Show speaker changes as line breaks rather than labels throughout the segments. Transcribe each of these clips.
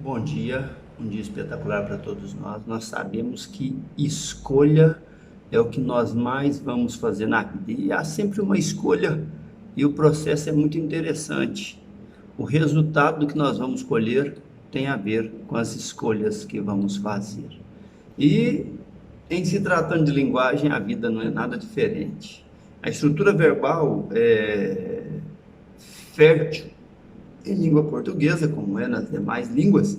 Um dia espetacular para todos nós. Nós sabemos que escolha é o que nós mais vamos fazer na vida. E há sempre uma escolha e o processo é muito interessante. O resultado que nós vamos colher tem a ver com as escolhas que vamos fazer. E em se tratando de linguagem, a vida não é nada diferente. A estrutura verbal é fértil em língua portuguesa, como é nas demais línguas,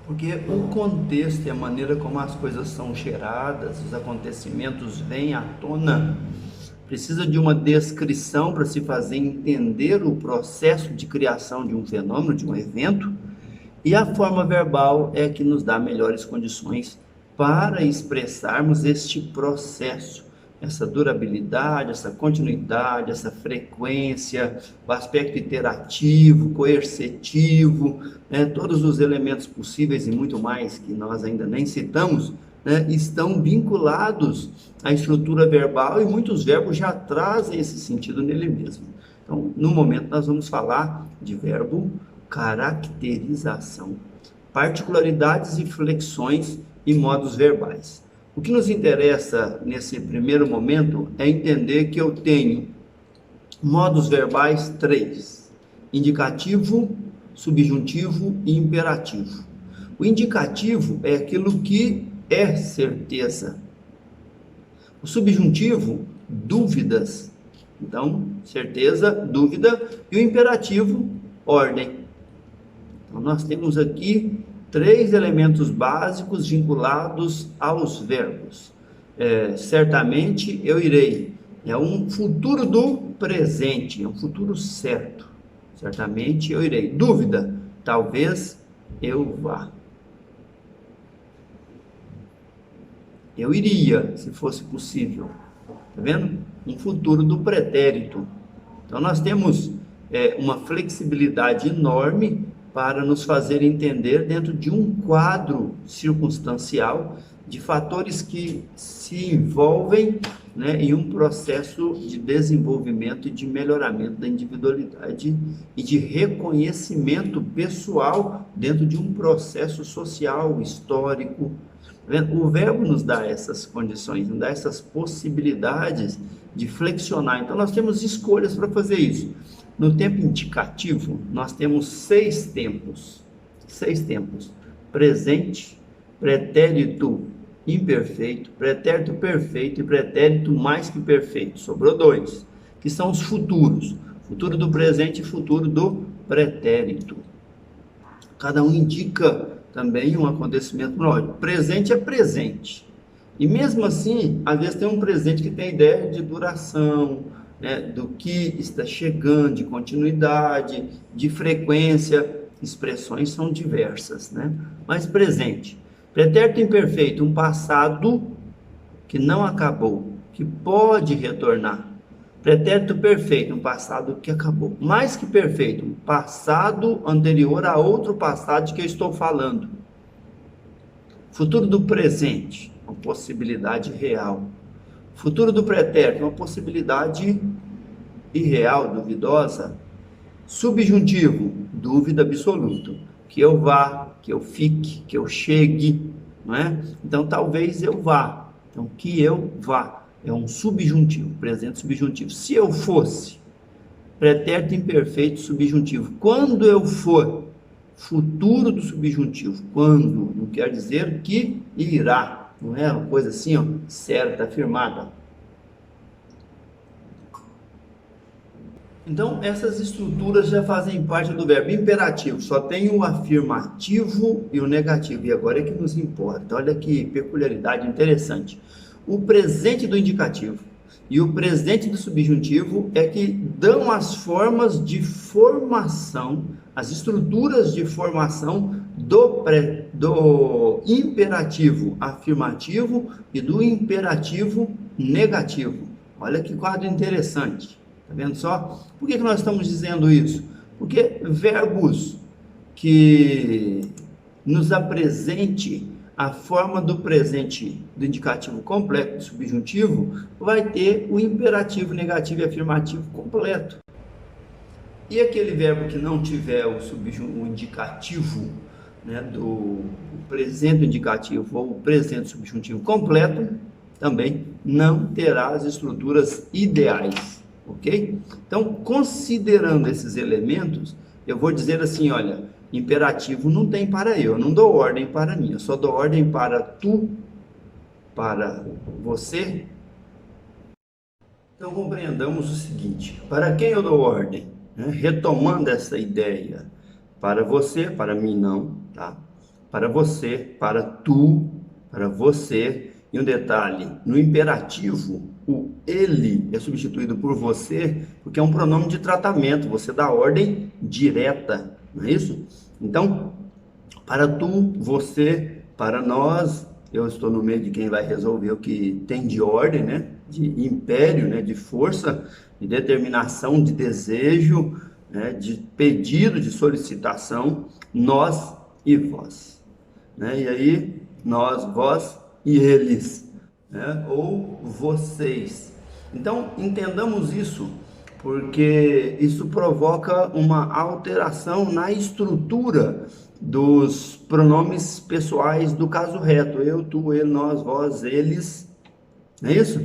porque o contexto e a maneira como as coisas são geradas, os acontecimentos vêm à tona, precisa de uma descrição para se fazer entender o processo de criação de um fenômeno, de um evento, e a forma verbal é que nos dá melhores condições para expressarmos este processo, essa durabilidade, essa continuidade, essa frequência, o aspecto iterativo, coercitivo, né, todos os elementos possíveis e muito mais que nós ainda nem citamos, né, estão vinculados à estrutura verbal e muitos verbos já trazem esse sentido nele mesmo. Então, no momento, nós vamos falar de verbo caracterização, particularidades e flexões e modos verbais. O que nos interessa nesse primeiro momento é entender que eu tenho modos verbais 3: indicativo, subjuntivo e imperativo. O indicativo é aquilo que é certeza. O subjuntivo, dúvidas. Então, certeza, dúvida. E o imperativo, ordem. Então, nós temos aqui 3 elementos básicos vinculados aos verbos. Certamente eu irei. É um futuro do presente, é um futuro certo. Certamente eu irei. Dúvida, talvez eu vá. Eu iria, se fosse possível. Tá vendo? Um futuro do pretérito. Então nós temos uma flexibilidade enorme para nos fazer entender dentro de um quadro circunstancial de fatores que se envolvem, né, em um processo de desenvolvimento e de melhoramento da individualidade e de reconhecimento pessoal dentro de um processo social, histórico. O verbo nos dá essas condições, nos dá essas possibilidades de flexionar. Então nós temos escolhas para fazer isso. No tempo indicativo, nós temos 6 tempos. 6 tempos. Presente, pretérito imperfeito, pretérito perfeito e pretérito mais que perfeito. Sobrou 2, que são os futuros. Futuro do presente e futuro do pretérito. Cada um indica também um acontecimento lógico. Presente é presente. E mesmo assim, às vezes tem um presente que tem ideia de duração, né, do que está chegando, de continuidade, de frequência. Expressões são diversas, né? Mas presente. Pretérito imperfeito, um passado que não acabou, que pode retornar. Pretérito perfeito, um passado que acabou. Mais que perfeito, um passado anterior a outro passado de que eu estou falando. Futuro do presente, uma possibilidade real. Futuro do pretérito, uma possibilidade irreal, duvidosa. Subjuntivo, dúvida absoluta. Que eu vá, que eu fique, que eu chegue, não é? Então, talvez eu vá. Então, que eu vá. É um subjuntivo, presente subjuntivo. Se eu fosse, pretérito imperfeito subjuntivo. Quando eu for, futuro do subjuntivo. Quando, não quer dizer que irá. Não é uma coisa assim, ó, certa, afirmada. Então, essas estruturas já fazem parte do verbo imperativo. Só tem o afirmativo e o negativo. E agora é que nos importa. Olha que peculiaridade interessante. O presente do indicativo e o presente do subjuntivo é que dão as formas de formação, as estruturas de formação do imperativo afirmativo e do imperativo negativo. Olha que quadro interessante. Tá vendo só? Por que nós estamos dizendo isso? Porque verbos que nos apresente a forma do presente do indicativo completo, do subjuntivo, vai ter o imperativo negativo e afirmativo completo. E aquele verbo que não tiver o indicativo, né, do presente indicativo ou o presente subjuntivo completo, também não terá as estruturas ideais, ok? Então, considerando esses elementos, eu vou dizer assim, olha, imperativo não tem para eu não dou ordem para mim, eu só dou ordem para tu, para você. Então, compreendamos o seguinte, para quem eu dou ordem? Né? Retomando essa ideia, para você, para mim não, tá? Para você, para tu, para você. E um detalhe, no imperativo, o ele é substituído por você, porque é um pronome de tratamento, você dá ordem direta, não é isso? Então, para tu, você, para nós, eu estou no meio de quem vai resolver o que tem de ordem, né? De império, né? De força, de determinação, de desejo, né? De pedido, de solicitação, nós e vós, né? E aí, nós, vós e eles, né? Ou vocês. Então, entendamos isso, porque isso provoca uma alteração na estrutura dos pronomes pessoais do caso reto. Eu, tu, ele, nós, vós, eles. Não é isso?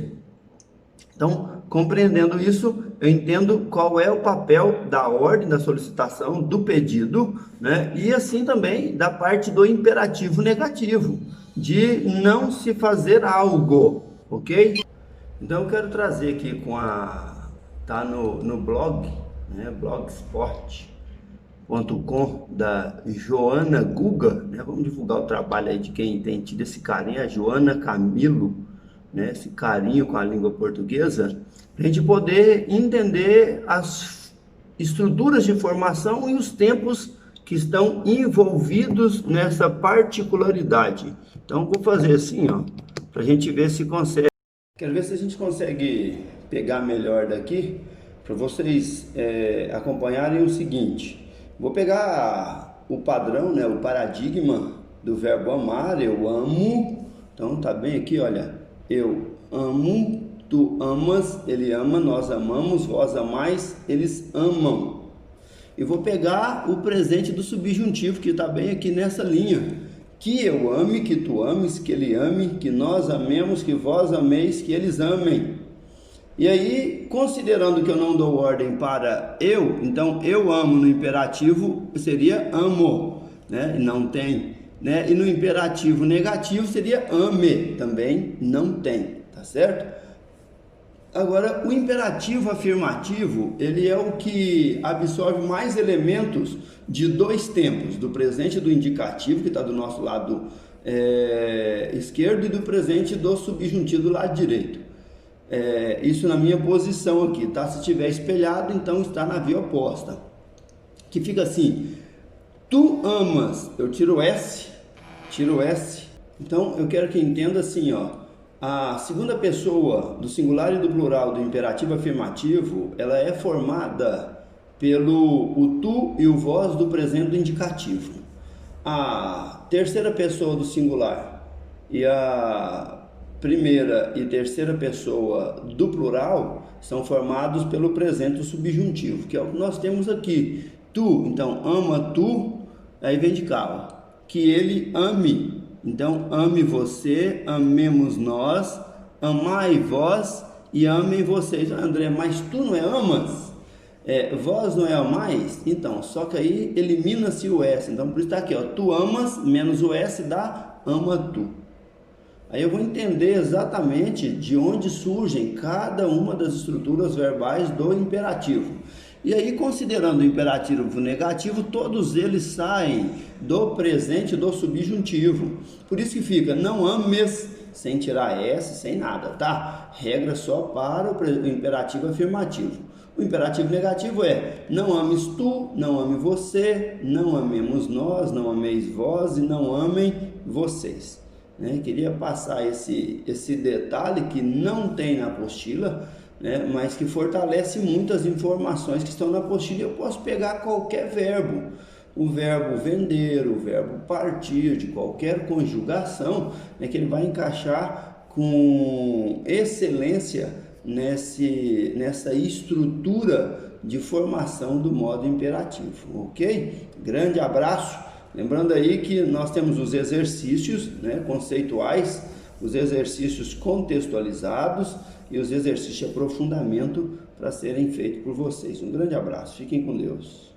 Então, compreendendo isso, eu entendo qual é o papel da ordem, da solicitação, do pedido, né? E assim também da parte do imperativo negativo, de não se fazer algo, ok? Então, eu quero trazer aqui tá no blog, né? Blogspot.com da Joana Guga, né? Vamos divulgar o trabalho aí de quem tem tido esse carinho, a Joana Camilo, né? Esse carinho com a língua portuguesa, para a gente poder entender as estruturas de formação e os tempos que estão envolvidos nessa particularidade. Então, vou fazer assim, ó, para a gente ver se consegue. Quero ver se a gente consegue pegar melhor daqui, para vocês acompanharem o seguinte. Vou pegar o padrão, né, o paradigma do verbo amar, eu amo. Então tá bem aqui, olha, eu amo, tu amas, ele ama, nós amamos, vós amais, eles amam. E vou pegar o presente do subjuntivo, que está bem aqui nessa linha. Que eu ame, que tu ames, que ele ame, que nós amemos, que vós ameis, que eles amem. E aí, considerando que eu não dou ordem para eu, então eu amo no imperativo seria amo, né? Não tem, né? E no imperativo negativo seria ame, também não tem, tá certo? Agora, o imperativo afirmativo, ele é o que absorve mais elementos de dois tempos, do presente do indicativo, que está do nosso lado esquerdo, e do presente do subjuntivo do lado direito. Isso na minha posição aqui, tá? Se estiver espelhado, então está na via oposta. Que fica assim, tu amas, eu tiro S. Então, eu quero que entenda assim, ó. A segunda pessoa do singular e do plural do imperativo afirmativo, ela é formada pelo o tu e o vós do presente do indicativo. A terceira pessoa do singular e a primeira e terceira pessoa do plural são formados pelo presente do subjuntivo, que é o que nós temos aqui. Tu, então, ama tu, aí vem de cá, ó, que ele ame. Então, ame você, amemos nós, amai vós e amem vocês. André, mas tu não é amas? Vós não é amais? Então, só que aí elimina-se o S. Então, por isso está aqui, ó, tu amas menos o S dá ama tu. Aí eu vou entender exatamente de onde surgem cada uma das estruturas verbais do imperativo. E aí, considerando o imperativo negativo, todos eles saem do presente do subjuntivo. Por isso que fica, não ames, sem tirar S, sem nada, tá? Regra só para o imperativo afirmativo. O imperativo negativo é, não ames tu, não ame você, não amemos nós, não ameis vós e não amem vocês. Queria passar esse detalhe que não tem na apostila, mas que fortalece muitas informações que estão na apostila. Eu posso pegar qualquer verbo, o verbo vender, o verbo partir, de qualquer conjugação, que ele vai encaixar com excelência nessa estrutura de formação do modo imperativo, ok? Grande abraço. Lembrando aí que nós temos os exercícios, né, conceituais, os exercícios contextualizados e os exercícios de aprofundamento para serem feitos por vocês. Um grande abraço. Fiquem com Deus.